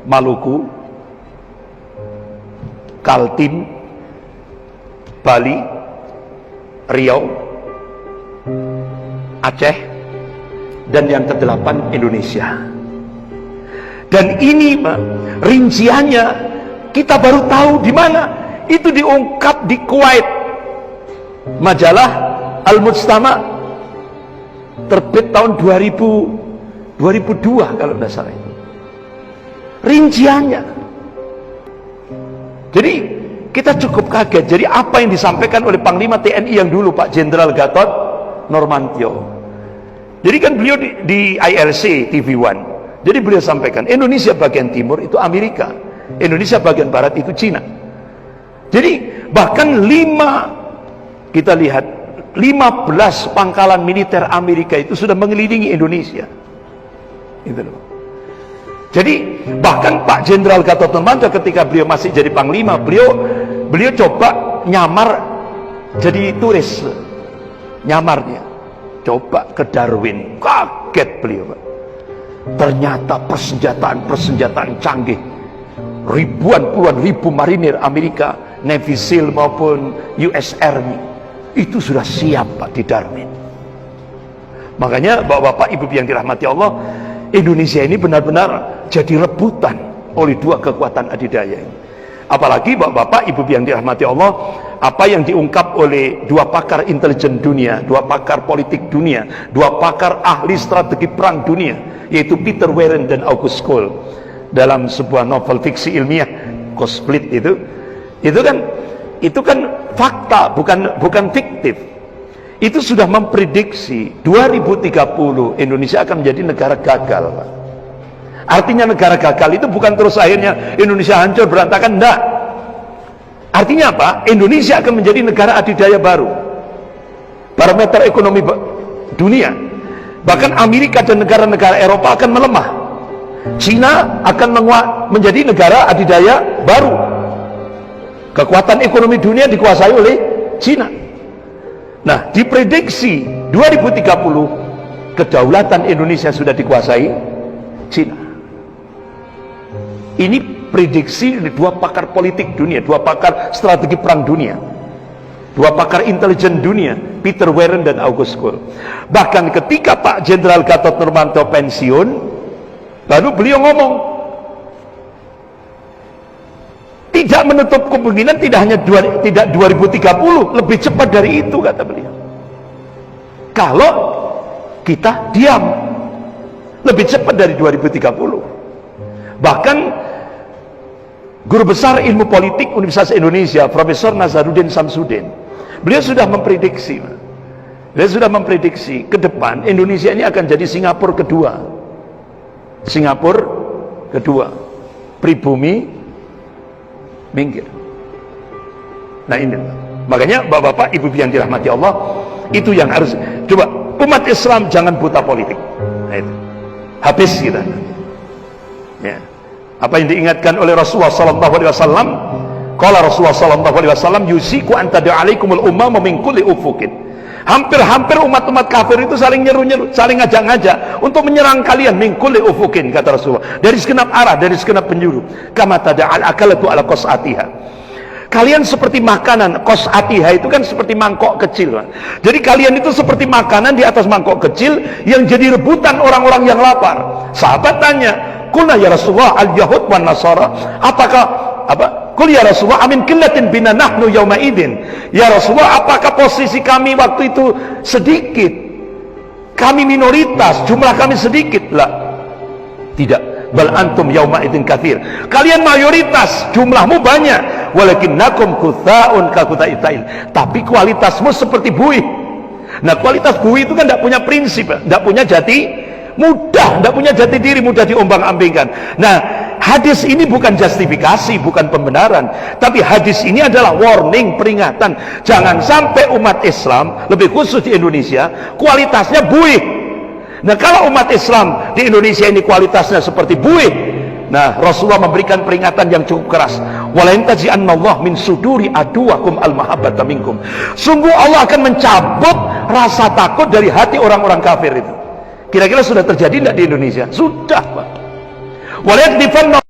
Maluku, Kaltim, Bali, Riau, Aceh, dan yang ke-8 Indonesia. Dan ini rinciannya kita baru tahu di mana. Itu diungkap di Kuwait. Majalah Al-Mujtama terbit tahun 2002 kalau tidak salah itu. Rinciannya. Jadi kita cukup kaget. Jadi apa yang disampaikan oleh Panglima TNI yang dulu, Pak Jenderal Gatot Nurmantio. Jadi kan beliau di ILC TV One. Jadi beliau sampaikan Indonesia bagian timur itu Amerika, Indonesia bagian barat itu Cina. Jadi bahkan kita lihat 15 pangkalan militer Amerika itu sudah mengelilingi Indonesia. Itu loh. Jadi bahkan Pak Jenderal Gatot Nurmantio ketika beliau masih jadi panglima, beliau coba nyamar jadi turis. Nyamarnya coba ke Darwin. Kaget beliau, Pak. Ternyata persenjataan canggih. Puluhan ribu marinir Amerika, Navy SEAL maupun US Army itu sudah siap, Pak, di Darwin. Makanya Bapak-bapak, Ibu yang dirahmati Allah, Indonesia ini benar-benar jadi rebutan oleh dua kekuatan adidaya ini. Apalagi Bapak-bapak, Ibu yang dirahmati Allah, apa yang diungkap oleh dua pakar intelijen dunia, dua pakar politik dunia, dua pakar ahli strategi perang dunia, yaitu Peter Warren dan August Cole, dalam sebuah novel fiksi ilmiah Cossplit itu kan fakta, bukan fiktif. Itu sudah memprediksi 2030 Indonesia akan menjadi negara gagal, Pak. Artinya negara gagal itu bukan terus akhirnya Indonesia hancur berantakan, enggak. Artinya apa? Indonesia akan menjadi negara adidaya baru, barometer ekonomi dunia. Bahkan Amerika dan negara-negara Eropa akan melemah. Cina akan menjadi negara adidaya baru. Kekuatan ekonomi dunia dikuasai oleh Cina. Nah, diprediksi 2030 kedaulatan Indonesia sudah dikuasai Cina. Ini prediksi dua pakar politik dunia, dua pakar strategi perang dunia, dua pakar intelijen dunia, Peter Warren dan August Cole. Bahkan ketika Pak Jenderal Gatot Nurmantio pensiun, baru beliau ngomong, tidak menutup kemungkinan tidak 2030, lebih cepat dari itu, kata beliau. Kalau kita diam, lebih cepat dari 2030. Bahkan guru besar ilmu politik Universitas Indonesia, Profesor Nazaruddin Samsudin, beliau sudah memprediksi, ke depan Indonesia ini akan jadi Singapura kedua, pribumi minggir. Nah ini, makanya Bapak-bapak, Ibu yang dirahmati Allah, itu yang harus coba umat Islam jangan buta politik. Nah, itu habis kita. Ya. Apa yang diingatkan oleh Rasulullah sallallahu alaihi wasallam? Qala Rasulullah sallallahu alaihi wasallam, yusiku an tad'alaikumul ummama min kulli ufuqin. Hampir-hampir umat-umat kafir itu saling nyeru-nyeru, saling ngajak-ngajak untuk menyerang kalian min kulli ufuqin, kata Rasulullah. Dari segenap arah, dari segenap penjuru. Kama tad'al akalatu ala qas'atiha. Kalian seperti makanan, qas'atiha itu kan seperti mangkok kecil, Pak. Jadi kalian itu seperti makanan di atas mangkok kecil yang jadi rebutan orang-orang yang lapar. Sahabat tanya, "Qulna ya Rasulullah al-yahud wan nasara?" Qul ya Rasulullah amin qillatin bina nahnu yauma idin. Ya Rasulullah, apakah posisi kami waktu itu sedikit? Kami minoritas, jumlah kami sedikit. Lah. Tidak. Bal antum yauma idin katsir. Kalian mayoritas, jumlahmu banyak. Walakinnakum kutsa'un ka kutsa'il. Tapi kualitasmu seperti buih. Nah, kualitas buih itu kan tidak punya prinsip, tidak punya jati tidak punya jati diri, mudah diombang-ambingkan. Nah, hadis ini bukan justifikasi, bukan pembenaran, tapi hadis ini adalah warning, peringatan. Jangan sampai umat Islam, lebih khusus di Indonesia, kualitasnya buih. Nah, kalau umat Islam di Indonesia ini kualitasnya seperti buih, nah, Rasulullah memberikan peringatan yang cukup keras. Wala yantazi'annallahu min suduri aduwakum al-mahabbata minkum. Sungguh Allah akan mencabut rasa takut dari hati orang-orang kafir itu. Kira-kira sudah terjadi tidak di Indonesia? Sudah, Pak. Walayakdifanna